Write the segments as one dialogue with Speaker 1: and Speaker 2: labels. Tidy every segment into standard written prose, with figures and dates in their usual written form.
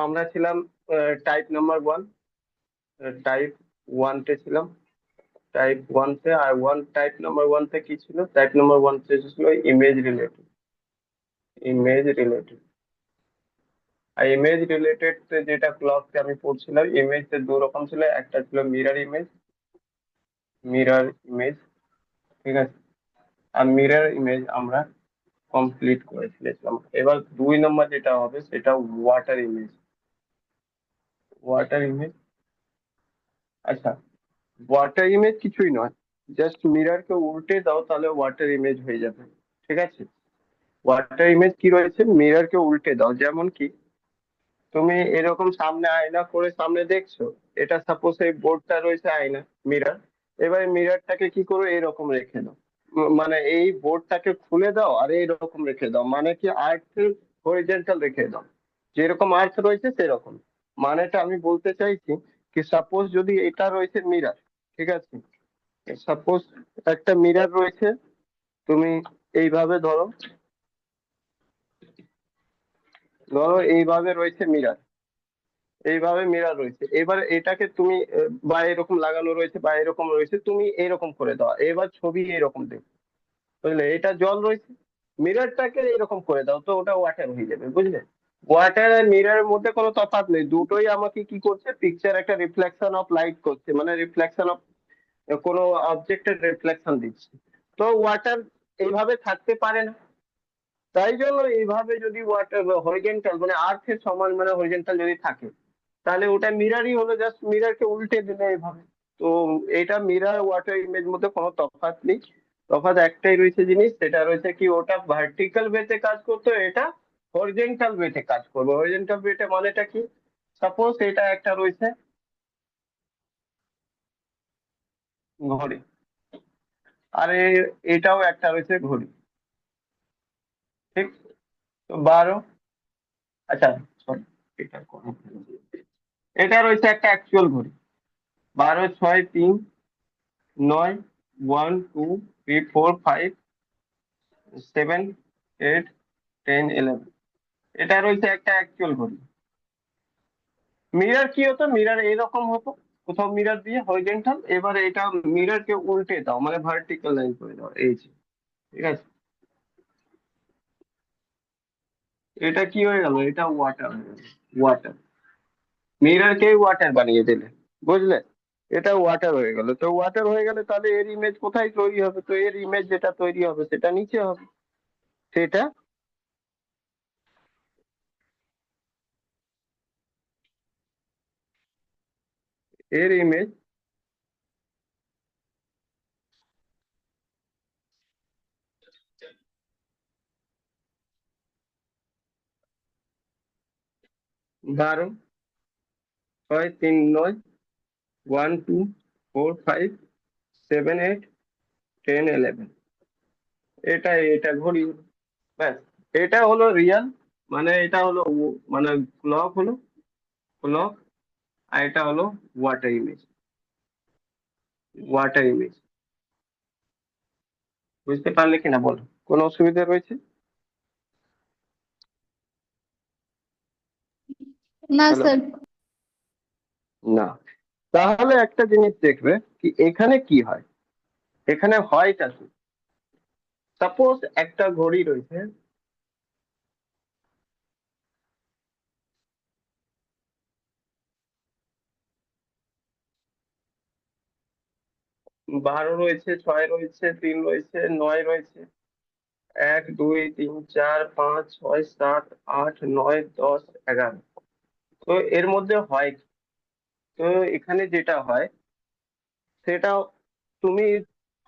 Speaker 1: আমরা ছিলাম type number 1, type 1 তে ছিলাম। টাইপ 1 তে, আর টাইপ নাম্বার 1 তে কি ছিল? টাইপ নাম্বার 1 তে ছিল ইমেজ রিলেটেড। ইমেজ রিলেটেড আর ইমেজ রিলেটেড যেটা ক্লককে আমি পড়ছিলাম, ইমেজ দু রকম ছিল, একটা ছিল মিরর ইমেজ। মিরর ইমেজ, ঠিক আছে। আর মিরর ইমেজ আমরা কমপ্লিট করে ফেলেছিলাম। এবার 2 নম্বর যেটা হবে সেটা ওয়াটার ইমেজ। ওয়াটার ইমেজ, আচ্ছা, ওয়াটার ইমেজ কিছুই নয়, জাস্ট মিররকে উল্টে দাও তাহলে ওয়াটার ইমেজ হয়ে যাবে, ঠিক আছে। ওয়াটার ইমেজ কি রয়েছে? মিররকে উল্টে দাও, যেমন কি তুমি এরকম সামনে আয়না করে সামনে দেখছো, এটা সাপোজ এই বোর্ডটা রয়েছে আয়না, মিরর। এবারে মিররটাকে কি করো, এরকম রেখে দাও। মানে এই বোর্ডটাকে খুলে দাও আর এইরকম রেখে দাও, মানে কি আর্থ হরিজেন্টাল রেখে দাও, যেরকম আর্থ রয়েছে সেরকম। মানেটা আমি বলতে চাইছি কি, সাপোজ যদি এটা রয়েছে মিরর, ঠিক আছে, সাপোজ একটা মিরর রয়েছে, তুমি এইভাবে ধরো, ধরো এইভাবে রয়েছে মিরর, এইভাবে মিরর রয়েছে। এবার এটাকে তুমি বা এরকম লাগানো রয়েছে বা এরকম রয়েছে, তুমি এরকম করে দাও, এবার ছবি এরকম দেখো, বুঝলে? এটা জল রয়েছে, মিররটাকে এরকম করে দাও, তো ওটা ওয়াটার হয়ে যাবে, বুঝলে? ওয়াটার আর মিররের মধ্যে কোনো তফাৎ নেই, দুটোই আমাকে কি করছে, পিকচার একটা রিফ্লেকশন অফ লাইট করছে, মানে রিফ্লেকশন অফ কোনো অবজেক্টের রিফ্লেকশন দিচ্ছে। তো ওয়াটার এইভাবে থাকতে পারে না, তাই জন্য এইভাবে যদি ওয়াটার হরিজেন্টাল মানে আর্থের সমান মানে হরিজেন্টাল যদি থাকে, তাহলে ওটা মিররই হলো, জাস্ট মিররকে উল্টে দিলে এইভাবে। তো এটা মিরর ওয়াটার ইমেজ মধ্যে কোনো তফাৎ নেই। তফাৎ একটাই রয়েছে জিনিস, সেটা রয়েছে কি ওটা ভার্টিক্যাল ওয়েতে কাজ করতো, এটা হরিজেন্টাল ওয়েতে কাজ করবে। হরিজেন্টাল ওয়েতে মানেটা কি, সাপোজ এটা একটা রয়েছে ঘড়ি, আর এটাও একটা রয়েছে ঘড়ি, ঠিক? তো 12, আচ্ছা sorry, এটা কোনো, এটা রয়েছে একটা অ্যাকচুয়াল ঘড়ি, 12, 6, 3, 9, 1, 2, 3, 4, 5, 7, 8, 10, 11, এটা রয়েছে একটা অ্যাকচুয়াল ঘড়ি। মিরর কি হতো, মিরর এরকম হতো, কোথাও মিরর দিয়ে হরিজেন্টাল, এবারে এটা মিররকে উল্টে দাও মানে ভার্টিক্যাল লাইন করে দাও, এই যে, ঠিক আছে। এটা কি হয়ে গেল, এটা ওয়াটার হয়ে গেল। ওয়াটার, মিররকে ওয়াটার বানিয়ে দিলে, বুঝলে? এটা ওয়াটার হয়ে গেল। তো ওয়াটার হয়ে গেলে তাহলে এর ইমেজ কোথায় তৈরি হবে? তো এর ইমেজ যেটা তৈরি হবে সেটা নিচে হবে, সেটা এর ইমেজ বারো, 6, 3, 9, 1, 2, 4, 5, 7, 8, 10, 11, এটা ঘড়ি হলো। ব্যাস, এটা হলো রিয়াল, মানে এটা হলো মানে ক্লক হলো, ক্লক। আর এটা হলো ওয়াটার ইমেজ। ওয়াটার ইমেজ বুঝতে পারলে কিনা বলো, কোনো অসুবিধা রয়েছে?
Speaker 2: না
Speaker 1: হ্যালো?
Speaker 2: স্যার।
Speaker 1: না। তাহলে একটা জিনিস দেখবে কি, এখানে কি হয়, এখানে হয়টা কি, সাপোজ একটা ঘড়ি রয়েছে, 12 রয়েছে, 6 রয়েছে, 3 রয়েছে, 9 রয়েছে, 1, 2, 3, 4, 5, 6, 7, 8, 9, 10, 11। তো এর মধ্যে হয় কি? তো এখানে যেটা হয় সেটা তুমি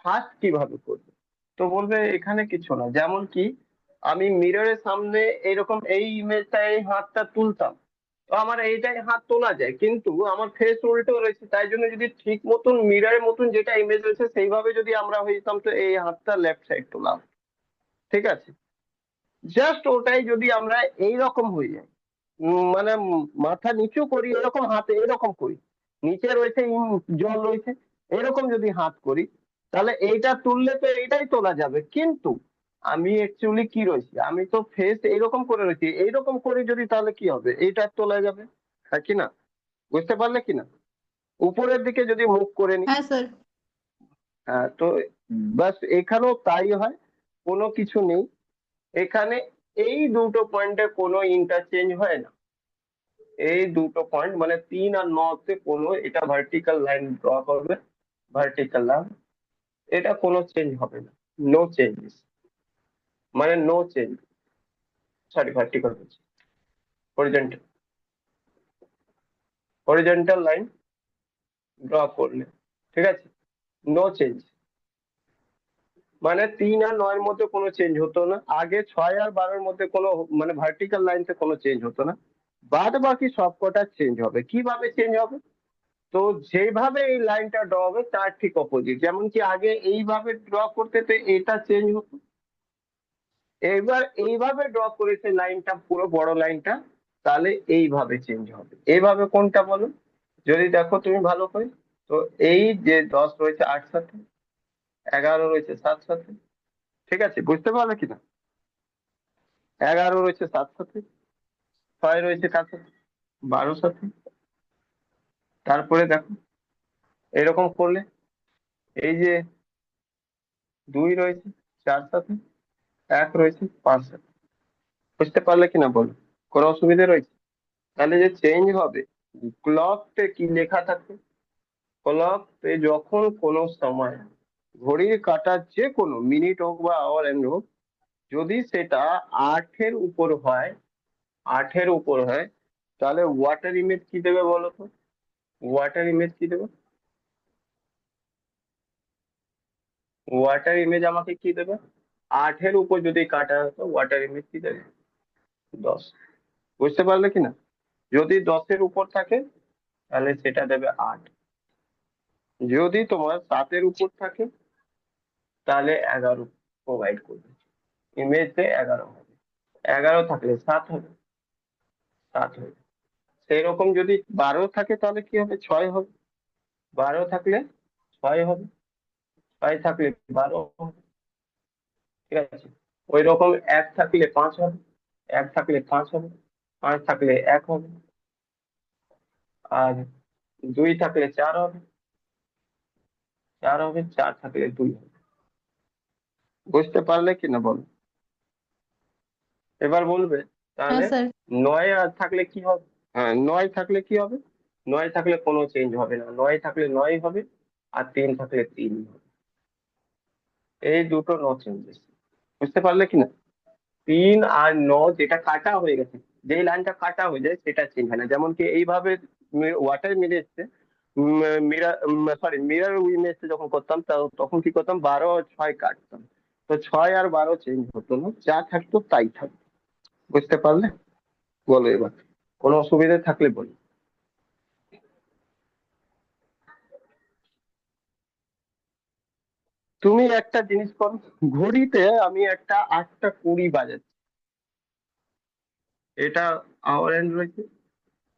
Speaker 1: ফার্স্ট কিভাবে করবে? তো বলবে এখানে কিছু না, যেমন কি আমি মিররের সামনে এরকম এই ইমেজটা, এই হাতটা তুলতাম, তো আমার এইটাই হাত তোলা যায়, কিন্তু আমার ফেস উল্টো রয়েছে, তাই জন্য যদি ঠিক মতন মিররের মতন যেটা ইমেজ রয়েছে সেইভাবে যদি আমরা হইতাম, তো এই হাতটা লেফট সাইড তোলা, ঠিক আছে। জাস্ট ওটাই যদি আমরা এইরকম হয়ে যাই, মানে মাথা নিচু করি, এরকম হাতে এরকম করি, নিচে রয়েছে জল রয়েছে, এরকম যদি হাত করি, তাহলে এইটা তুললে তো এইটাই তোলা যাবে, কিন্তু আমি অ্যাকচুয়ালি কি রয়েছি, আমি তো ফেস এইরকম করে রয়েছি, এইরকম করে যদি তাহলে কি হবে, এইটা তোলা যাবে, হ্যাঁ কি না? বুঝতে পারলে কি না? উপরের দিকে যদি মুখ করে নি,
Speaker 2: হ্যাঁ স্যার।
Speaker 1: হ্যাঁ তো বাস এখানেও তাই হয়, কোনো কিছু নেই এখানে। এই দুটো পয়েন্টে কোনো ইন্টারচেঞ্জ হয় না। এই দুটো পয়েন্ট মানে 3 আর 9 তে কোনো, এটা ভার্টিক্যাল লাইন ড্র করবে, ভার্টিক্যাল লাইন, এটা কোনো চেঞ্জ হবে না, নো চেঞ্জেস, মানে নো চেঞ্জ, সরি ভার্টিক্যাল বলছি, হরিজন্টাল, হরিজন্টাল লাইন ড্র করলে, ঠিক আছে, নো চেঞ্জ, মানে 3 আর 9 এর মধ্যে কোনো চেঞ্জ হতো না, আগে 6 আর 12-এর মধ্যে কোনো মানে ভার্টিক্যাল লাইনতে কোনো চেঞ্জ হতো না, বাদ বাকি সবকটা চেঞ্জ হবে। কিভাবে চেঞ্জ হবে? তো যেভাবে এই লাইনটা ড্র হবে তার ঠিক অপোজিট, যেমন কি আগে এইভাবে ড্র করতে তো এটা চেঞ্জ হতো, এবার এইভাবে ড্র করেছে লাইনটা, পুরো বড় লাইনটা, তাহলে এইভাবে চেঞ্জ হবে। এইভাবে কোনটা বলো, যদি দেখো তুমি ভালো করে, তো এই যে 10 রয়েছে 8 সাথে, 11 রয়েছে 7 সাথে, ঠিক আছে, বুঝতে পারলে কিনা? 11 রয়েছে 7 সাথে, 6 রয়েছে কার সাথে, 12 সাথে, তারপরে দেখো এরকম করলে, এই যে 2 রয়েছে 4 সাথে, 1 রয়েছে 5 সাথে, বুঝতে পারলে কিনা বলো? কোনো অসুবিধা রয়েছে? তাহলে যে চেঞ্জ হবে, ক্লকতে কি লেখা থাকে, ক্লকতে যখন কোনো সময় ঘড়ির কাঁটার যে কোনো মিনিট হোক বা আওয়ার এন্ড হোক, যদি সেটা 8-এর উপর হয়, 8-এর উপর হয়, তাহলে ওয়াটার ইমেজ কি দেবে বলো তো? ওয়াটার ইমেজ কি দেবে? ওয়াটার ইমেজ আমাকে কি দেবে? 8-এর উপর যদি কাটা হয় তো ওয়াটার ইমেজ কি দেবে? 10। বুঝতে পারলে কিনা? যদি 10-এর উপর থাকে তাহলে সেটা দেবে 8, যদি তোমার 7-এর উপর থাকে তাহলে 11 প্রোভাইড করবে, ইমেজে 11 হবে, 11 থাকলে 7 হবে, 7 হবে। সেই রকম যদি 12 থাকে তাহলে কি হবে? 6 হবে, 12 থাকলে 6 হবে, 6 থাকলে 12 হবে, ঠিক আছে। ওই রকম 1 থাকলে 5 হবে, 1 থাকলে 5 হবে, 5 থাকলে 1 হবে, আর 2 থাকলে 4 হবে, 4 হবে, 4 থাকলে 2 হবে। বুঝতে পারলে কিনা বলো? এবার বলবে
Speaker 2: হ্যাঁ
Speaker 1: তাহলে
Speaker 2: স্যার।
Speaker 1: 9 আর থাকলে কি হবে? হ্যাঁ 9 থাকলে কি হবে? 9 থাকলে কোনো চেঞ্জ হবে না, 9 থাকলে 9 হবে, আর 3 থাকলে 3 হবে, এই দুটো নো চেঞ্জেস। বুঝতে পারলে কিনা? 3 আর 9 যেটা কাটা হয়ে গেছে, যেই লাইনটা কাটা হয়ে যায় সেটা চেঞ্জ হয় না, যেমন কি এইভাবে ওয়াটার মিলে এসছে, মিরার, সরি মিরার ইমেজটা যখন করতাম তখন কি করতাম, 12 আর 6 কাটতাম, তো 6 আর 12 চেঞ্জ হতো না, যা থাকতো তাই থাকতো। বুঝতে পারলে? বলো এবার, কোনো অসুবিধা থাকলে বলো। তুমি একটা জিনিস করো, ঘড়িতে আমি একটা 8টা 20 বাজাচ্ছি, এটা আওয়ার হ্যান্ড রয়েছে,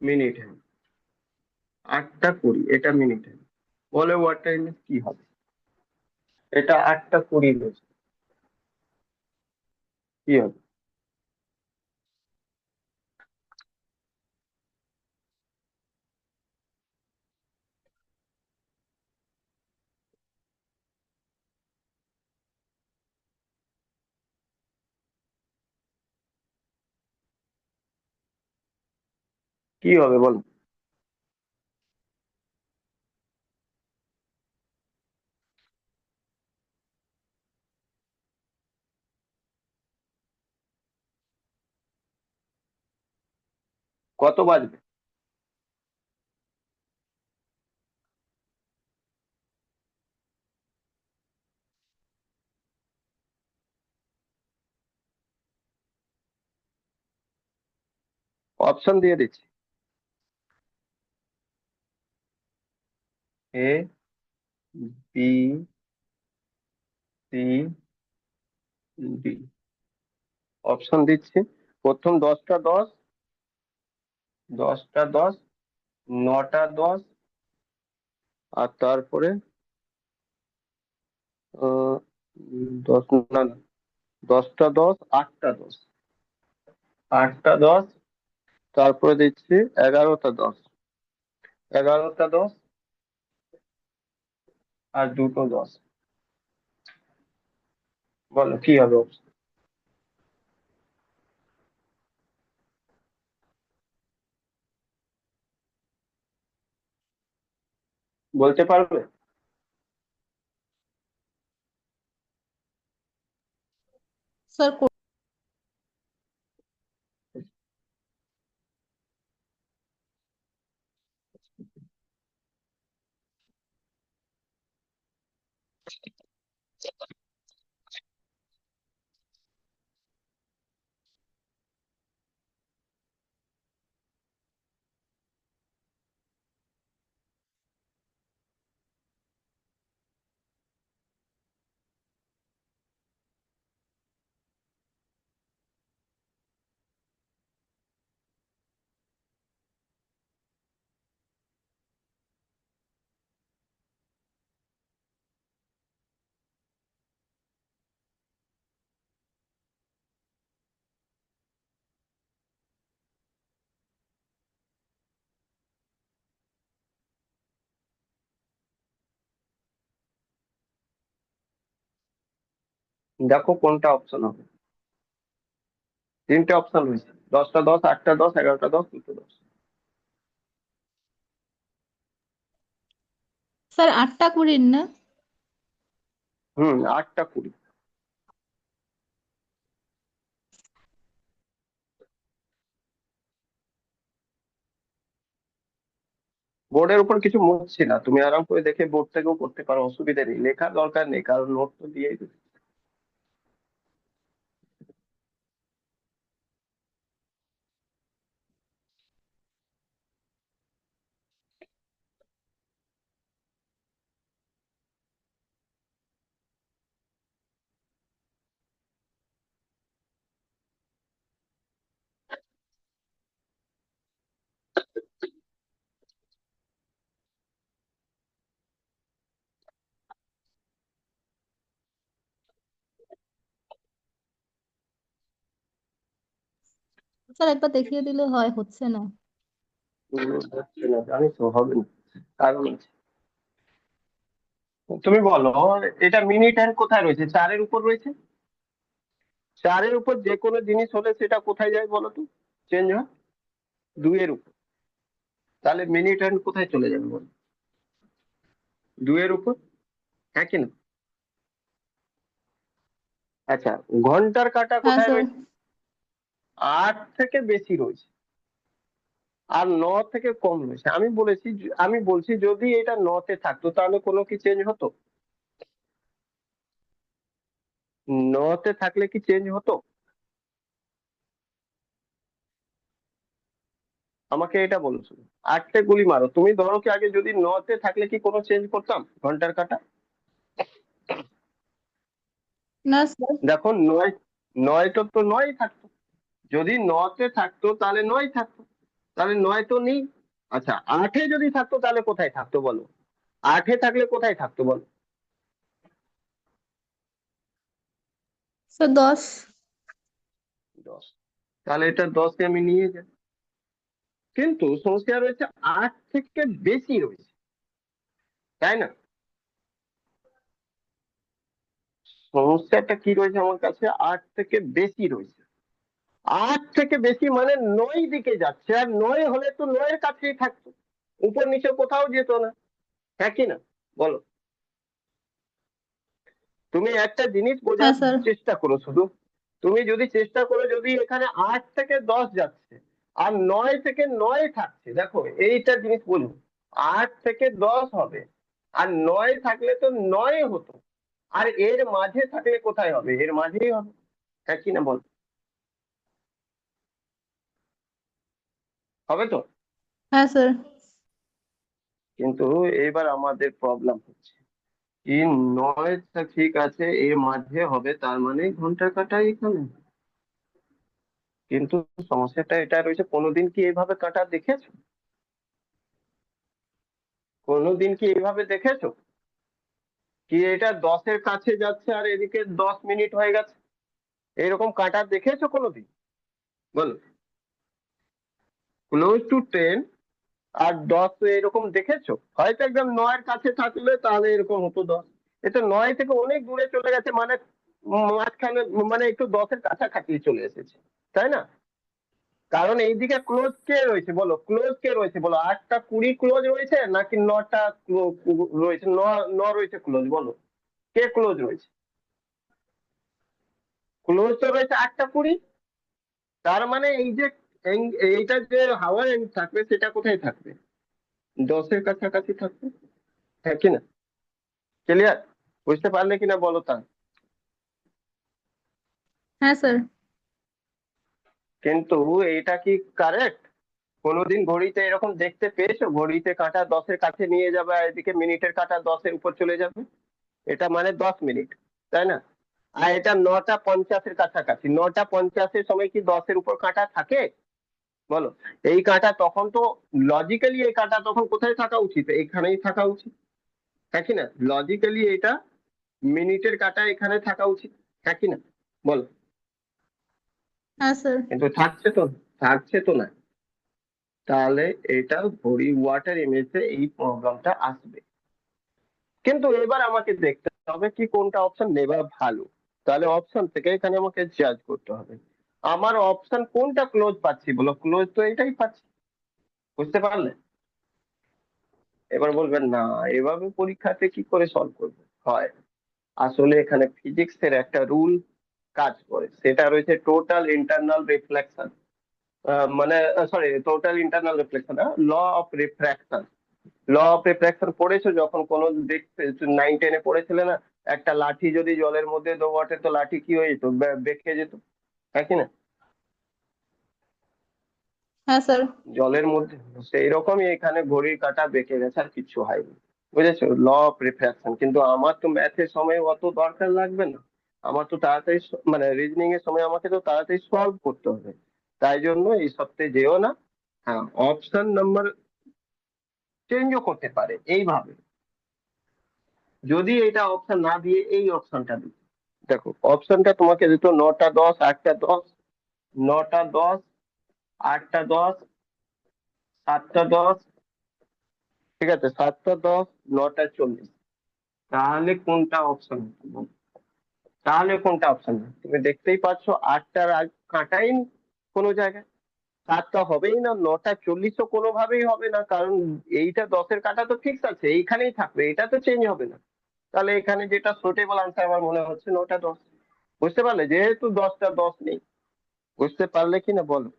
Speaker 1: মিনিট হ্যান্ড, 8টা 20 এটা মিনিট হ্যান্ড, বলে ওয়াট টাইম কি হবে? এটা 8টা 20 রয়েছে, কি হবে? কি হবে বলো? কত বাজবে? অপশন দিয়ে দিচ্ছি, এ, বি, সি, ডি। অপশন দিচ্ছি, প্রথম 10টা 10, 10টা 10, 9টা 10, আর তারপরে 10 না, 10টা 10, 8টা 10, 8টা 10, তারপরে দিচ্ছি 11টা 10, 11টা 10 আর দুটো 10। বলো কি হবে? বলতে পারবে?
Speaker 2: স্যার
Speaker 1: দেখো কোনটা অপশন হবে। তিনটে অপশন রয়েছে, 10টা 10, 8টা 10, 11টা 10, দুটো 10।
Speaker 2: স্যার 8টা 20 না?
Speaker 1: 8টা 20। বোর্ডের উপর কিছু মুছছি না, তুমি আরাম করে দেখে বোর্ড থেকেও করতে পারো, অসুবিধা নেই, লেখার দরকার নেই কারণ নোট তো দিয়েই দিবে।
Speaker 2: স্যার একবার দেখিয়ে দিলে হয়, হচ্ছে না।
Speaker 1: হচ্ছে না, জানি তো হবে না, কারণ আছে। তুমি বলো, এটা মিনিট হ্যান্ড কোথায় রয়েছে? 4-এর উপর রয়েছে। 4-এর উপর যে কোনো জিনিস হলে সেটা কোথায় যায় বলো তো? চেঞ্জ হয় 2-এর উপর। তাহলে মিনিট হ্যান্ড কোথায় চলে যাবে বলো? 2-এর উপর, হ্যাঁ কি না? আচ্ছা, ঘন্টার কাঁটা
Speaker 2: হ্যাঁ
Speaker 1: কোথায়
Speaker 2: স্যার।
Speaker 1: রয়েছে? 8 থেকে বেশি রয়েছে, আর 9 থেকে কম রয়েছে। আমি বলছি যদি এটা 9-তে থাকতো তাহলে কোনো কি চেঞ্জ হতো? 9-তে থাকলে কি চেঞ্জ হতো? আমাকে এটা বলো শুধু। 8টে গুলি মারো, তুমি ধরো কি আগে যদি 9-তে থাকলে কি কোনো চেঞ্জ করতাম ঘন্টার কাঁটা?
Speaker 2: না স্যার।
Speaker 1: দেখো, 9, 9টা তো 9 থাকতো। যদি 9-তে থাকতো তাহলে 9 থাকতো, তাহলে 9 তো নেই। আচ্ছা, 8-এ যদি থাকতো তাহলে কোথায় থাকতো বলো? 8-এ থাকলে কোথায় থাকতো বলো?
Speaker 2: স্যার 10।
Speaker 1: 10। তাহলে এটা 10-কে আমি নিয়ে যাই, কিন্তু সমস্যা রয়েছে 8 থেকে বেশি রয়েছে, তাই না? সমস্যাটা কি রয়েছে আমার কাছে? 8 থেকে বেশি রয়েছে। 8 থেকে বেশি মানে 9 দিকে যাচ্ছে, আর 9 হলে তো 9-এর কাছেই থাকতো, উপর নিচে কোথাও যেত না, হ্যাঁ কি না? বলো। তুমি একটা জিনিস
Speaker 2: হ্যাঁ
Speaker 1: বোঝার
Speaker 2: স্যার।
Speaker 1: চেষ্টা করো শুধু। তুমি যদি চেষ্টা করো, যদি এখানে 8 থেকে 10 যাচ্ছে আর 9 থেকে 9 থাকছে, দেখো এইটা জিনিস বলুন। 8 থেকে 10 হবে, আর 9 থাকলে তো 9 হতো, আর এর মাঝে থাকলে কোথায় হবে? এর মাঝেই হবে, হ্যাঁ কি না বল? হবে তো?
Speaker 2: হ্যাঁ স্যার।
Speaker 1: কিন্তু এইবার আমাদের প্রবলেম হচ্ছে কি, 9টা ঠিক আছে এর মাঝে হবে, তার মানে ঘন্টার কাঁটা এখানে। কিন্তু সমস্যাটা এটা রয়েছে, কোনোদিন কি এইভাবে কাঁটা দেখেছো? কোনোদিন কি এইভাবে দেখেছো কি এটা 10-এর কাছে যাচ্ছে আর এদিকে 10 মিনিট হয়ে গেছে? এইরকম কাঁটা দেখেছো কোনোদিন? বলো। ক্লোজ টু 10 আর 10 এরকম দেখেছো? হয়তো একদম 9 কাছে থাকলে তাহলে এরকম হতো 10। এটা 9 থেকে অনেক দূরে চলে গেছে, মানে মাঝখানে, মানে একটু 10-এর কাছাকাছি চলে এসেছে, তাই না? কারণ এইদিকে ক্লোজ কে রয়েছে বলো, ক্লোজ কে রয়েছে বলো, 8টা 20 ক্লোজ রয়েছে নাকি 9টা রয়েছে, রয়েছে ক্লোজ, বলো কে ক্লোজ রয়েছে? ক্লোজ তো রয়েছে 8টা 20। তার মানে এই যে এইটা যে হাওয়ার এন্ড থাকবে সেটা কোথায় থাকবে? 10-এর কাছাকাছি থাকবে, হ্যাঁ কিনা? ক্লিয়ার? বুঝতে পারলে কিনা বলো তা।
Speaker 2: হ্যাঁ স্যার।
Speaker 1: কিন্তু এটা কি কারেক্ট? কোনোদিন ঘড়িতে এরকম দেখতে পেয়েছো ঘড়িতে কাঁটা 10-এর কাছে নিয়ে যাবে আর এদিকে মিনিটের কাঁটা 10-এর উপর চলে যাবে? এটা মানে 10 মিনিট, তাই না? আর এটা 9টা 50-এর কাছাকাছি, 9টা 50-এর সময় কি 10-এর উপর কাঁটা থাকে? বলো। এই কাঁটা তখন তো, লজিক্যালি এই কাঁটা তখন কোথায় থাকা উচিত? এখানেই থাকা উচিত, হ্যাঁ কি না? লজিক্যালি এটা মিনিটের কাঁটা এখানে থাকা উচিত, হ্যাঁ কি না? বলো।
Speaker 2: হ্যাঁ স্যার।
Speaker 1: কিন্তু থাকছে তো না। তাহলে এটা ঘড়ি ওয়াটার ইমেজে এই প্রোগ্রামটা আসবে। কিন্তু এবার আমাকে দেখতে হবে কি কোনটা অপশন নেওয়া ভালো। তাহলে অপশন থেকে এখানে আমাকে জাজ করতে হবে আমার অপশন কোনটা ক্লোজ পাচ্ছি, বলো ক্লোজ তো এটাই পাচ্ছি। বুঝতে পারলে? এবার বলবেন না, এভাবে পরীক্ষাতে কি করে সলভ করবে হয়। আসলে এখানে ফিজিক্স এর একটা রুল কাজ করে, সেটা রয়েছে টোটাল ইন্টারনাল রিফ্লেকশন, মানে sorry, total internal reflection, law of refraction. Law of refraction পড়েছো যখন কোনো দেখতে 9-10-এ পড়েছিলে না? একটা লাঠি যদি জলের মধ্যে দোবটে তো লাঠি কি হয়ে যেত, বেঁকে যেত, হ্যাঁ কি না?
Speaker 2: হ্যাঁ স্যার।
Speaker 1: জলের মধ্যে সেই রকমই এখানে ঘড়ির কাঁটা বেঁকে গেছে, আর কিছু হয়নি। বুঝেছো ল অফ রিফ্র্যাকশন? কিন্তু আমার তো ম্যাথের সময় অত দরকার লাগবে না। আমার তো তাড়াতাড়ি মানে রিজনিং এর সময় আমাকে তো তাড়াতাড়ি সলভ করতে হবে। তাই জন্য এই সপ্তাহে যেও না। হ্যাঁ, অপশন নাম্বার চেঞ্জও করতে পারে এইভাবে, যদি এটা অপশন না দিয়ে এই অপশনটা দিত। দেখো অপশনটা তোমাকে দিত 9টা 10, 8টা 10, 9টা 10, 8টা 10, 7টা 10, ঠিক আছে, 7টা 10, 9টা 40। তাহলে কোনটা অপশন? তাহলে কোনটা অপশন? তুমি দেখতেই পাচ্ছ 8টার কাটাই কোনো জায়গায়, 7টা হবেই না, 9টা 40ও কোনোভাবেই হবে না, কারণ এইটা 10-এর কাটা তো ফিক্স আছে, এইখানেই থাকবে, এটা তো চেঞ্জ হবে না। তাহলে এখানে যেটা সুটেবল আনসার আমার মনে হচ্ছে 9টা 10। বুঝতে পারলে? যেহেতু 10টা 10 নেই। বুঝতে পারলে কিনা বলো।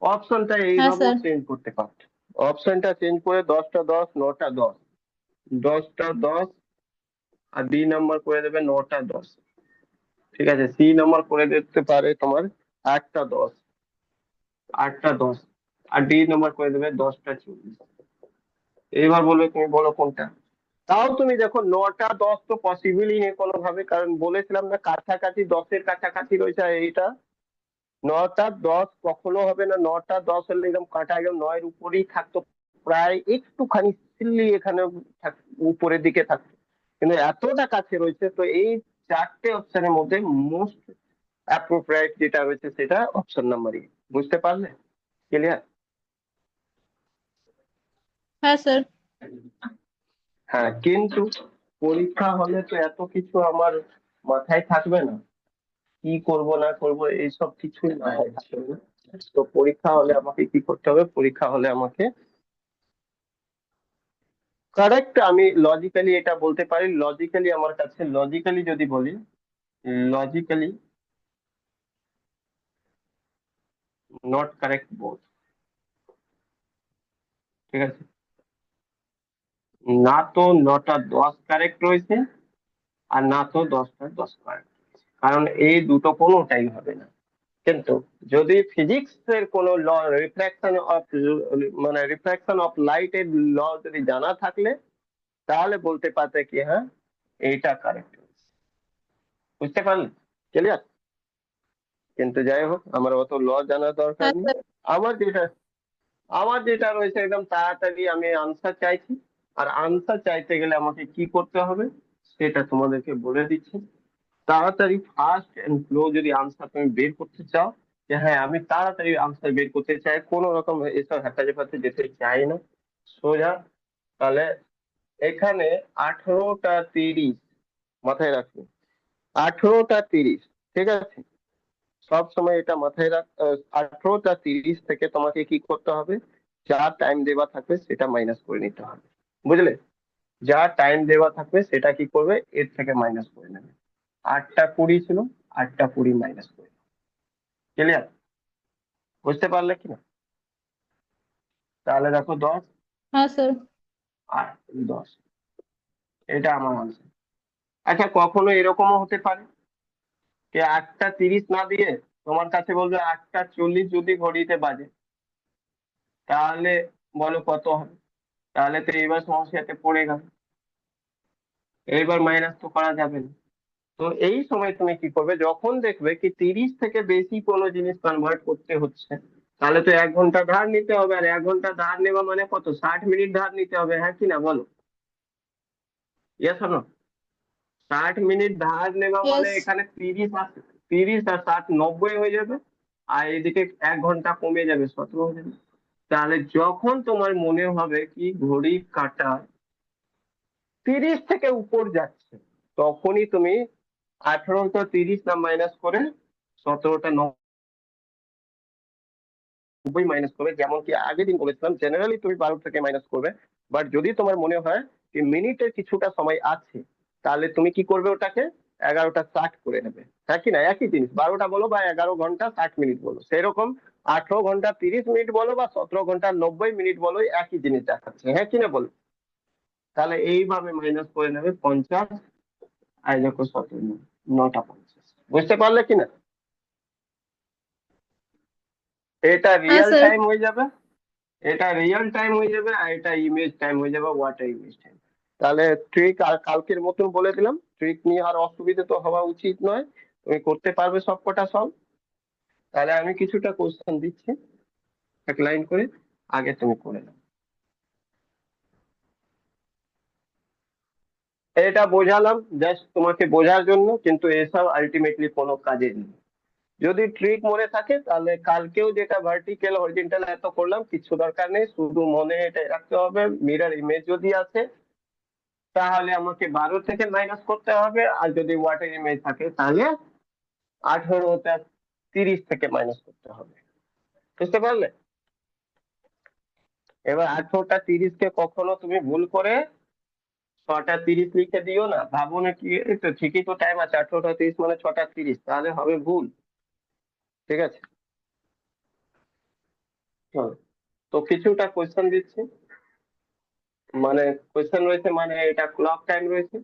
Speaker 1: অপশনটা
Speaker 2: হ্যাঁ
Speaker 1: এইভাবেও
Speaker 2: স্যার।
Speaker 1: চেঞ্জ করতে পারতো। অপশনটা চেঞ্জ করে 10টা 10, 9টা 10, 10টা 10, আর বি নাম্বার করে দেবে 9টা 10। ঠিক আছে, সি নাম্বার করে দিতে পারে তোমার 8টা 10, 8টা 10, আর ডি নাম্বার করে দেবে 10টা 40। এইবার বলবে, তুমি বলো কোনটা। তাও তুমি দেখো 9টা 10 তো পসিবলই নেই কোনোভাবে, কারণ বলেছিলাম না কাছাকাছি 10-এর কাছাকাছি রয়েছে, আর এইটা 9টা 10 কখনো হবে না। 9টা 10 হলে একদম কাঁটা একদম 9-এর উপরেই থাকতো, প্রায় একটুখানি সিল্লি এখানে উপরের দিকে থাকতো, কিন্তু এতটা কাছে রয়েছে। তো এই 4টে অপশনের মধ্যে মোস্ট অ্যাপ্রোপ্রিয়েট যেটা রয়েছে সেটা অপশন নাম্বার ই। বুঝতে পারলে? ক্লিয়ার?
Speaker 2: হ্যাঁ স্যার।
Speaker 1: হ্যাঁ, কিন্তু পরীক্ষা হলে তো এত কিছু আমার মাথায় থাকবে না, কি করব না করব এইসব কিছুই মাথায় থাকবে না। তো পরীক্ষা হলে আমাকে কি করতে হবে? পরীক্ষা হলে আমাকে কারেক্ট, আমি লজিক্যালি এটা বলতে পারি, লজিক্যালি আমার কাছে, লজিক্যালি যদি বলি, লজিক্যালি নট কারেক্ট বোথ। ঠিক আছে, না তো 9টা 10 কারেক্ট রয়েছে, আর না তো 10টা 10 কারেক্ট রয়েছে, কারণ এই দুটো কোনোটাই হবে না। কিন্তু যদি ফিজিক্স এর কোনো ল, রিফ্র্যাকশন অফ, মানে রিফ্র্যাকশন অফ লাইট এর ল যদি জানা থাকলে তাহলে বলতে পারতে কি হ্যাঁ এইটা কারেক্ট। বুঝতে পারলে? ক্লিয়ার? কিন্তু যাই হোক, আমার অত ল জানার দরকার
Speaker 2: হ্যাঁ
Speaker 1: নেই।
Speaker 2: স্যার।
Speaker 1: আমার যেটা আমার যেটা রয়েছে একদম তাড়াতাড়ি আমি আনসার চাইছি, আর আনসার চাইতে গেলে আমাকে কি করতে হবে সেটা তোমাদেরকে বলে দিচ্ছি। তাড়াতাড়ি ফাস্ট এন্ড স্লো যদি আনসার তুমি বের করতে চাও, যে হ্যাঁ আমি তাড়াতাড়ি আনসার বের করতে চাই, কোনো রকম এসব হ্যাপাজে পাতে যেতে চাই না, সোজা, তাহলে এখানে 18টা 30, মাথায় রাখবে, 18টা 30, ঠিক আছে? সব সময় এটা মাথায় রাখ। 18টা 30 থেকে তোমাকে কি করতে হবে, যা টাইম দেওয়া থাকবে সেটা মাইনাস করে নিতে হবে, বুঝলে? যা টাইম দেওয়া থাকবে সেটা কি করবে, এর থেকে মাইনাস করে নেবে। 8টা 20 ছিল, 8টা 20 মাইনাস করে, ক্লিয়ার? বুঝতে পারলে কিনা? তাহলে দেখো 10
Speaker 2: হ্যাঁ স্যার।
Speaker 1: আর 10, এটা আমার আনসার। আচ্ছা, কখনো এরকমও হতে পারে যে 8টা 30 না দিয়ে তোমার কাছে বলবে 8টা 40 যদি ঘড়িতে বাজে, তাহলে বলো কত হবে? তাহলে তো এইবার সমস্যাতে পড়ে গেল, এইবার মাইনাস তো করা যাবে না। তো এই সময় তুমি কি করবে, যখন দেখবে কি 30 থেকে বেশি কোনো জিনিস কনভার্ট করতে হচ্ছে, তাহলে তো 1 ঘন্টা ধার নিতে হবে, আর 1 ঘন্টা ধার নেওয়া মানে কত, 60 মিনিট ধার নিতে হবে, হ্যাঁ কি না বলো? ইয়েস শোনো, 60 মিনিট ধার নেওয়া মানে
Speaker 2: ইয়েস।
Speaker 1: এখানে 30 আর 60 90 হয়ে যাবে, আর এদিকে 1 ঘন্টা কমে যাবে, 17 হয়ে যাবে। তাহলে যখন তোমার মনে হবে কি ঘড়ি কাটা 30 থেকে উপর যাচ্ছে, তখনই তুমি 18টা 30 না মাইনাস করে 17টা 90 মাইনাস করবে, যেমন কি আগের দিন বলেছিলাম, জেনারেলি তুমি 12 থেকে মাইনাস করবে। বাট যদি তোমার মনে হয় যে মিনিটের কিছুটা সময় আছে, তাহলে তুমি কি করবে, ওটাকে 11টা 60 করে নেবে, হ্যাঁ কি না? একই জিনিস, 12টা বলো বা 11 ঘন্টা 60 মিনিট বলো, সেরকম 18 ঘন্টা 30 মিনিট বলো বা 17 ঘন্টা 90 মিনিট বলো, একই জিনিস দেখাচ্ছে, হ্যাঁ কি না বলো? তাহলে এইভাবে মাইনাস করে নেবে 50, আর এই দেখো 17, 9টা 50। বুঝতে পারলে কিনা? এটা
Speaker 2: হ্যাঁ
Speaker 1: রিয়েল
Speaker 2: স্যার।
Speaker 1: টাইম হয়ে যাবে, এটা রিয়েল টাইম হয়ে যাবে, আর এটা ইমেজ টাইম হয়ে যাবে, হোয়াট ইমেজ টাইম। তাহলে ট্রিক আর কালকের মতন বলে দিলাম, ট্রিক নিয়ে আর অসুবিধা তো হওয়া উচিত নয়, তুমি করতে পারবে সব কটা সব। তাহলে আমি কিছুটা কোশ্চেন দিচ্ছি, এক লাইন করে, আগে তুমি করে নাও। এটা বোঝালাম জাস্ট তোমাকে বোঝার জন্য, কিন্তু এসব আলটিমেটলি কোনো কাজে নেই। যদি ট্রিক মনে থাকে তাহলে কালকেও যেটা ভার্টিক্যাল হরিজন্টাল এত করলাম, কিছু দরকার নেই, শুধু মনে এটা রাখতে হবে, মিরর ইমেজ যদি আছে তাহলে আমাকে 12 থেকে মাইনাস করতে হবে, আর যদি ওয়াটার ইমেজ থাকে তাহলে 18টা 30 থেকে মাইনাস করতে হবে। বুঝতে পারলে? এবার 18টা 30 কে কখনো তুমি ভুল করে 6টা 30 লিখে দিও না, ভাবো না কি এই তো ঠিকই তো টাইম আছে, 18টা 30 মানে 6টা 30, তাহলে হবে ভুল, ঠিক আছে? চলো, তো কিছুটা কোয়েশ্চেন দিচ্ছি, মানে কোয়েশ্চেন রয়েছে, মানে এটা ক্লক টাইম রয়েছে,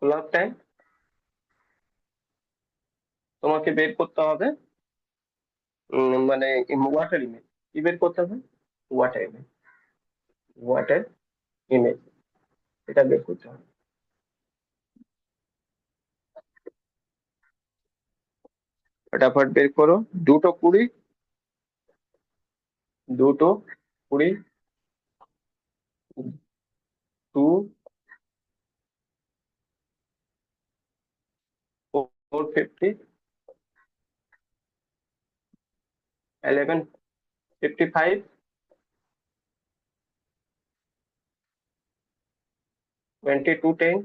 Speaker 1: ক্লক টাইম তোমাকে বের করতে হবে। মানে ওয়াটার ইমেজ কি বের করতে হবে, ওয়াটার ইমেজ, ওয়াটার ইমেজ, এটা বের করতে হবে। ফটাফট বের করো। 2টো 20, 2টো 20, 450, 1155, 2210,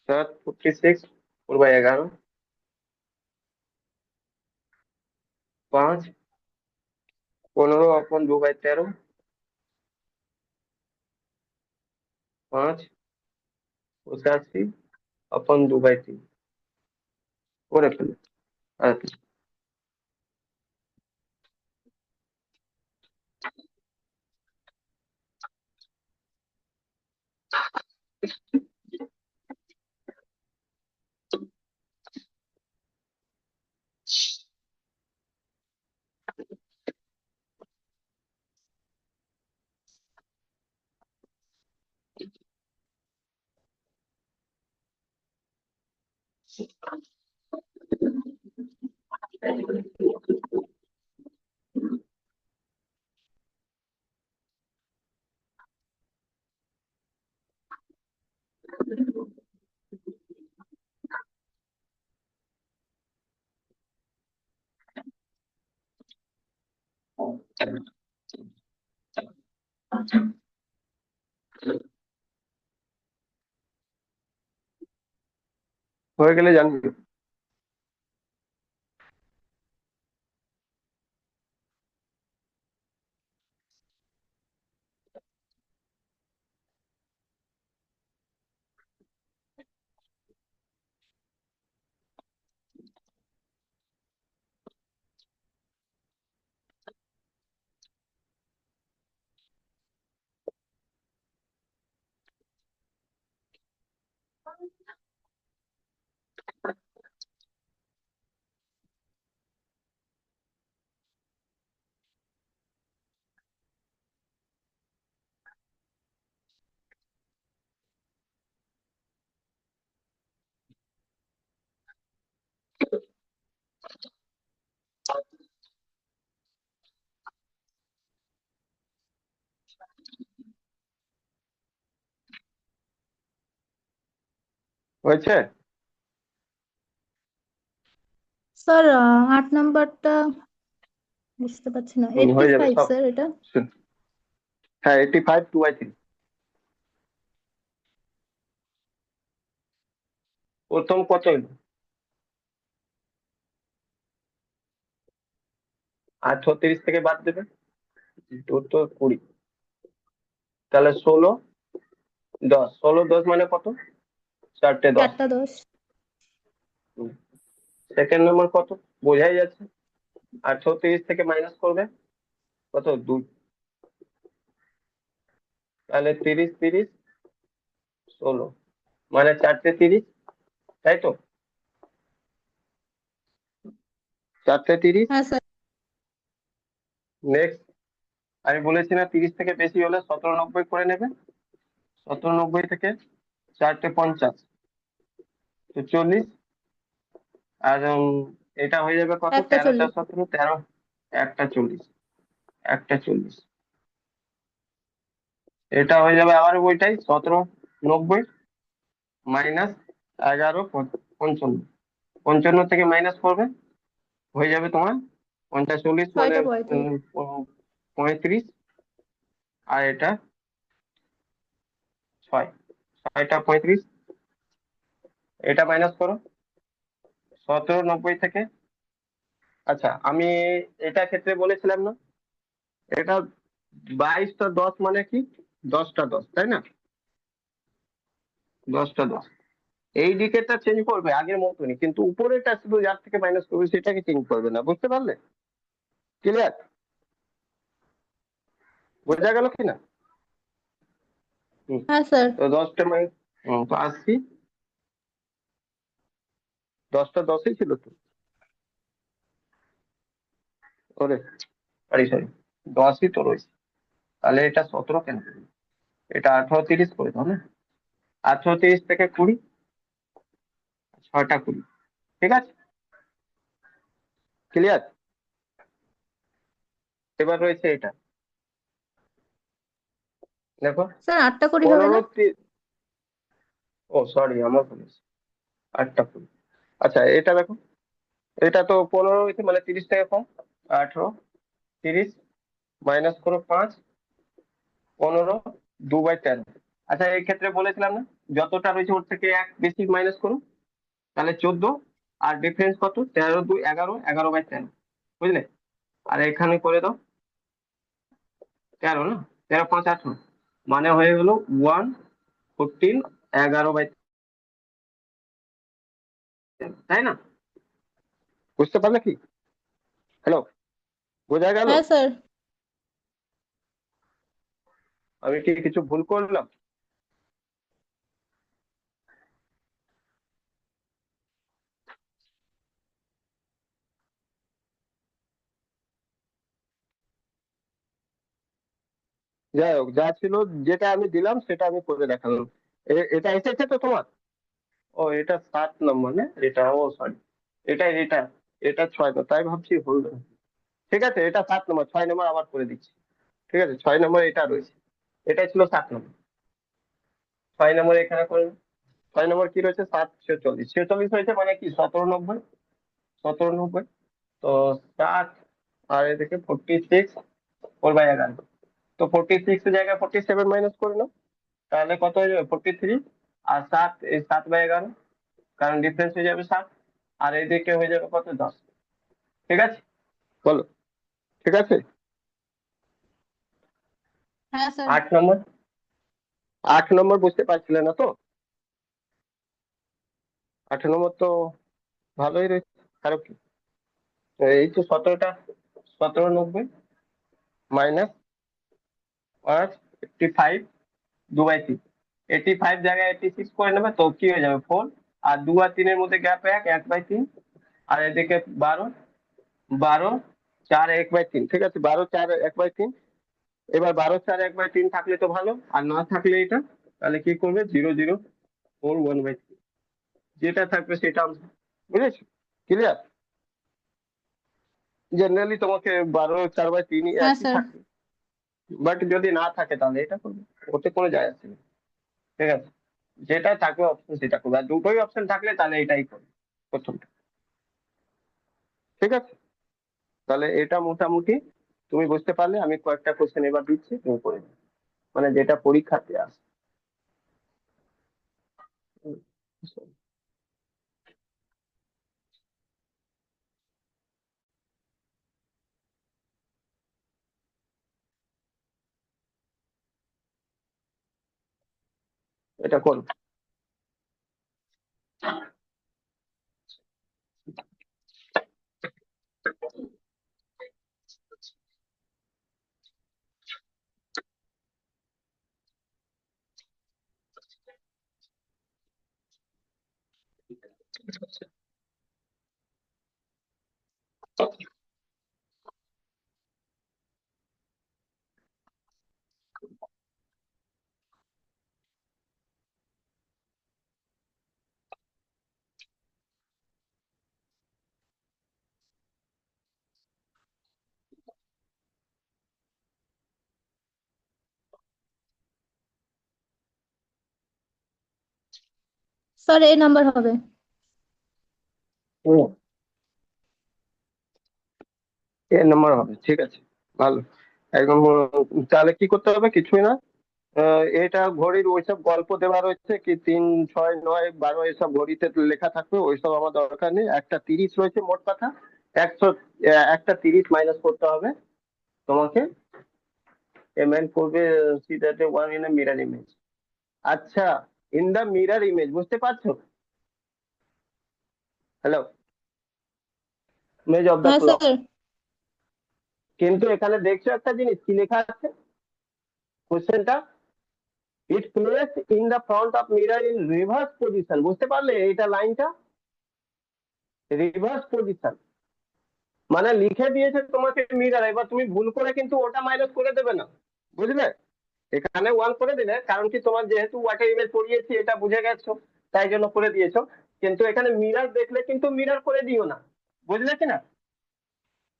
Speaker 1: 746, 4/11, 5, 15/2/13, 5, 85/2/3, করে ফেলো। আচ্ছা, হয়ে গেলে জানবি। হয়েছে?
Speaker 2: স্যার 8 নাম্বারটা বুঝতে পারছি না, এইটটি
Speaker 1: হয়ে যাবে
Speaker 2: ফাইভ
Speaker 1: সব।
Speaker 2: স্যার এটা।
Speaker 1: হ্যাঁ, 85 2/3। প্রথম কত হলো? 38 থেকে বাদ দেবে, তোর তো 20, তাহলে 16 10, 16 10 মানে কত? 4 10।
Speaker 2: 4টা 10।
Speaker 1: সেকেন্ড নম্বর কত? বোঝাই যাচ্ছে। আর 36 থেকে মাইনাস করবে কত? 2। তাহলে 30 30 16, মানে 4 30, তাই তো? 4 30।
Speaker 2: হ্যাঁ স্যার।
Speaker 1: নেক্সট, আমি বলেছি না 30 থেকে বেশি হলে 17 90 করে নেবে। 17 90 থেকে 4 50, তো 40। আর এটা হয়ে যাবে কত?
Speaker 2: একটা
Speaker 1: 13 4
Speaker 2: চল্লিশ
Speaker 1: 17, 13 একটা 40, একটা 40। এটা হয়ে যাবে আবার ওইটাই 17 90 মাইনাস 11 55। 55 থেকে মাইনাস করবে, হয়ে যাবে তোমার 50 40, মানে
Speaker 2: 6টা 35।
Speaker 1: 35। আর এটা 6, 6টা 35। এটা মাইনাস করো 17 90 থেকে। আচ্ছা, আমি এটা ক্ষেত্রে বলেছিলাম না, এটা 22টা 10 মানে কি? 10টা 10, তাই না? 10টা 10। এই দিকেরটা চেঞ্জ করবে আগের মতনই, কিন্তু উপরেরটা শুধু যার থেকে মাইনাস করবে সেটাকে চেঞ্জ করবে না। বুঝতে পারলে? ক্লিয়ার? বোঝা গেল কি না? হুম।
Speaker 2: হ্যাঁ স্যার।
Speaker 1: তো 10টা মাইনাস, তো 80। 10টা 10ই ছিল তো। ওরে, সরি সরি, 10ই তো রয়েছে। তাহলে এটা 17 কেন করবে? এটা 18 30 করে দাও না। 18 30 থেকে 20, 6টা 20। ঠিক আছে? ক্লিয়ার? এবার রয়েছে এটা, দেখো।
Speaker 2: স্যার 8টা 20 হবে না?
Speaker 1: 15 ও সরি, আমার ভুল হয়েছে। 8টা 20। আচ্ছা, এটা দেখো। এটা তো 15 হয়েছে, মানে 30 থেকে কম। 18 30 মাইনাস করো 5, 15 2/13। আচ্ছা, এই ক্ষেত্রে বলেছিলাম না, যতটা রয়েছে ওর থেকে এক বেশি মাইনাস করো, তাহলে 14। আর ডিফারেন্স কত? 13 2 11, 11/13। বুঝলে? আর এখানে করে দাও 13 না, 13 5 18, মানে হয়ে গেল 1 14 11/13, তাই না? বুঝতে পারলে কি? হ্যালো, বোঝা গেল?
Speaker 2: হ্যাঁ স্যার।
Speaker 1: আমি কি কিছু ভুল করলাম? যাই হোক, যা ছিল, যেটা আমি দিলাম সেটা আমি করে দেখালাম। এটা এসেছে তো তোমার? ও, এটা 7 নম্বর না, এটা, ও সরি, এটা এটা 6 তো, তাই ভাবছি ভুল। ঠিক আছে, এটা 7 নম্বর, 6 নম্বর আবার করে দিচ্ছি। ঠিক আছে, 6 নম্বর এটা রয়েছে। এটা ছিল 7 নম্বর। 6 নম্বর এখানে করে। 6 নম্বর কি রয়েছে? 7 46, 46 হয়েছে মানে কি? 17 90, 17 90। তো 60, আর এদিকে 46, 4/11, তো 46 এর জায়গায় 47 মাইনাস করে নাও, তাহলে কত হয়ে যাবে 43। আর 7, এই 7/11, কারণ ডিফারেন্স হয়ে যাবে 7, আর এইদিকে হয়ে যাবে কত 10। ঠিক আছে, বলো, ঠিক আছে।
Speaker 2: হ্যাঁ স্যার।
Speaker 1: 8 নম্বর, 8 নম্বর বুঝতে পারছিলে না তো? 8 নম্বর তো ভালোই রয়েছে, খারাপ কি? এই তো 17টা, 1790 মাইনাস 85, 2/3, 85 জায়গায় 86 করে নেবে, তো কি হয়ে যাবে 4, আর 2 আর 3 এর মধ্যে গ্যাপ 1/3, আর এদিকে 12, 12, 4, 1/3, ঠিক আছে, 12, 4, 1/3। এবার 12, 4, 1/3 থাকলে তো ভালো, আর না থাকলে এটা, তাহলে কি করবে 0.004 1/3, যেটা থাকবে সেটা answer। বুঝেছো? ক্লিয়ার? জেনারেলি তোমাকে 12, 4/3
Speaker 2: হ্যাঁ
Speaker 1: একই
Speaker 2: স্যার।
Speaker 1: থাকে, বাট যদি না থাকে তাহলে এটা করবে, ওতে কোনো যায় আসে না। ঠিক আছে, যেটা থাকবে অপশন সেটা করবে, আর দুটোই অপশন থাকলে তাহলে এটাই করবে, প্রথমটা। ঠিক আছে, তাহলে এটা মোটামুটি তুমি বুঝতে পারলে। আমি কয়েকটা কোশ্চেন এবার দিচ্ছি, তুমি করে নিও, মানে যেটা পরীক্ষাতে আসে। হুম, এটা করো।
Speaker 2: স্যার এই নাম্বার হবে।
Speaker 1: হুম, এর নাম্বার হবে, ঠিক আছে, ভালো, একদম। তাহলে কি করতে হবে? কিছুই না। এটা ঘড়ির ওইসব গল্প দেওয়া রয়েছে কি 3, 6, 9, 12, এসব ঘড়িতে লেখা থাকবে, ওইসব আমার দরকার নেই। একটা 30 রয়েছে মোট কথা, 100, একটা 30 মাইনাস করতে হবে তোমাকে। এমএন করবে, see that one in a mirror image. আচ্ছা, ইন দা মিরর ইমেজ, বুঝতে পারছো? হ্যালো, ইমেজ অফ দ্য
Speaker 2: হ্যাঁ
Speaker 1: ক্লক।
Speaker 2: স্যার।
Speaker 1: কিন্তু এখানে দেখছো একটা জিনিস কি লেখা আছে কোশ্চেনটা, it place in the front of mirror in reverse position. বুঝতে পারলে এইটা লাইনটা? রিভার্স পজিশন মানে লিখে দিয়েছে তোমাকে মিরর, এবার তুমি ভুল করে কিন্তু ওটা মাইনাস করে দেবে না, বুঝলে? এখানে 1 করে দিলে, কারণ কি তোমার যেহেতু ওয়াটার ইমেজ পড়িয়েছি এটা বুঝে গেছো, তাই জন্য করে দিয়েছো। কিন্তু এখানে মিরর দেখলে কিন্তু মিরর করে দিও না, বুঝলে কি না?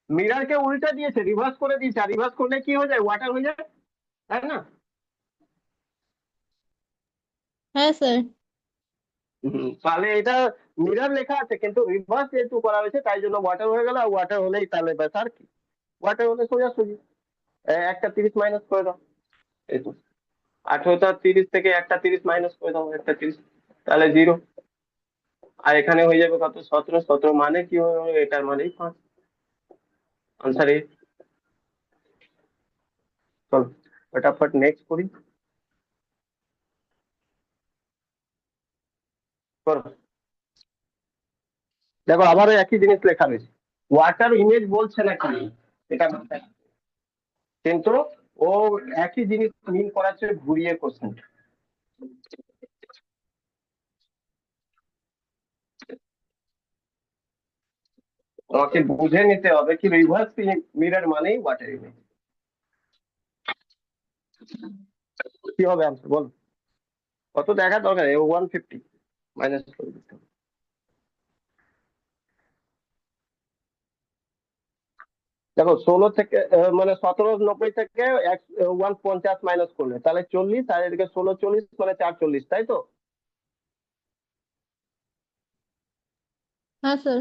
Speaker 1: মিররকে উল্টা দিয়েছে, রিভার্স করে দিয়েছে, আর রিভার্স করলে কি হয়ে যায়, ওয়াটার হয়ে যায়, তাই না?
Speaker 2: হ্যাঁ স্যার।
Speaker 1: তাহলে এটা মিরর লেখা আছে কিন্তু রিভার্স যেহেতু করা হয়েছে তাই জন্য ওয়াটার হয়ে গেল, আর ওয়াটার হলেই তাহলে ব্যাস, আর কি? ওয়াটার হলে সোজাসুজি একটা 30 মাইনাস করে দাও, এই তো। 18টা 30 থেকে একটা 30 মাইনাস করে দাও, একটা 30, তাহলে 0। আর এখানে হয়ে যাবে কত 17, 17 মানে কি হবে, এটার মানেই 5, আনসার এ। চলো ফটাফট নেক্সট করি, করো। দেখো আবারও একই জিনিস লেখা রয়েছে, ওয়াটার ইমেজ বলছে না কি, এটা মাথায় রাখো। কিন্তু ও একই জিনিস মিন করাচ্ছে ঘুরিয়ে কোশ্চেন। তোমাকে বুঝে নিতে হবে কি রিভার্স মিরর মানেই ওয়াটার ইমেজ। কি হবে আনসার বলো? কত দেখার দরকার, 150 মাইনাস করে দিতে হবে। দেখো 16 থেকে মানে 1790 থেকে 150 মাইনাস করলে তাহলে 40, আর এদিকে 16, 40 মানে 440, তাই তো?
Speaker 2: হ্যাঁ স্যার।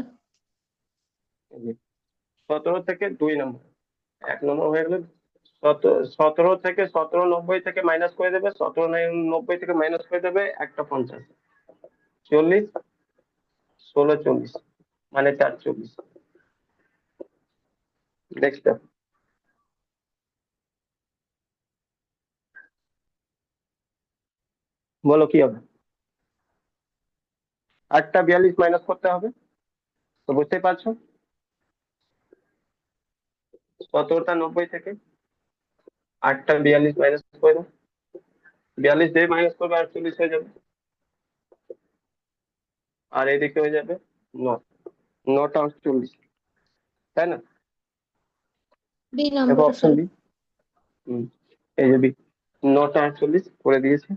Speaker 1: 17 থেকে 2 নম্বর, 1 নম্বর হয়ে গেল সতেরো থেকে 1790 থেকে মাইনাস করে দেবে, 1790 থেকে মাইনাস করে দেবে একটা 50, 40, 16 40, মানে 440। নেক্সট স্টেপ, বলো কি হবে। 8টা 42 মাইনাস করতে হবে, তো বুঝতেই পারছো। 17টা 90 থেকে 8টা 42 মাইনাস করে দাও, 42 দিয়ে মাইনাস করবে 48 হয়ে যাবে, আর এদিকে হয়ে যাবে 9, 9টা 48, তাই না।
Speaker 2: বি
Speaker 1: দেখো
Speaker 2: নাম্বার
Speaker 1: অপশন
Speaker 2: স্যার।
Speaker 1: বি। হম, এই যে বি, 9টা 48 করে দিয়েছে।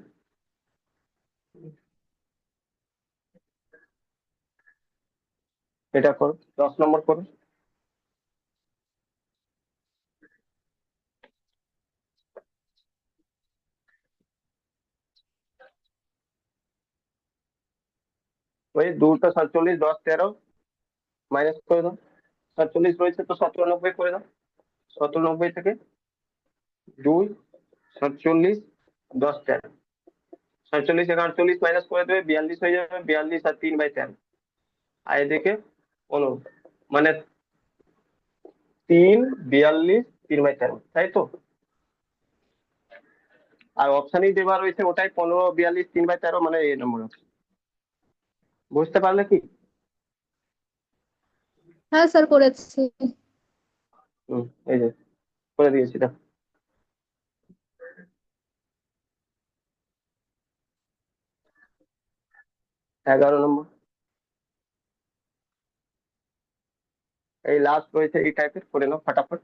Speaker 1: এটা করো, 10 নম্বর করো। ওই 2টা 47, 10 13 মাইনাস করে দাও, 47 রয়েছে তো 1790 করে দাও, 1790 থেকে 2, 47, 10 13, 47 থেকে 48 মাইনাস করে দেবে, 42 হয়ে যাবে, 42 আর 3/13, আর এদিকে 15, মানে 3, 42, 3/13, তাই তো। আর অপশানই দেওয়া রয়েছে ওটাই 15, 42, 3/13, মানে এই নম্বর option। বুঝতে পারলে কি।
Speaker 2: হ্যাঁ স্যার করেছি।
Speaker 1: হম, এই যে করে দিয়েছি দেখো। 11 নম্বর, এই লাস্ট রয়েছে এই টাইপের, করে নাও ফটাফট।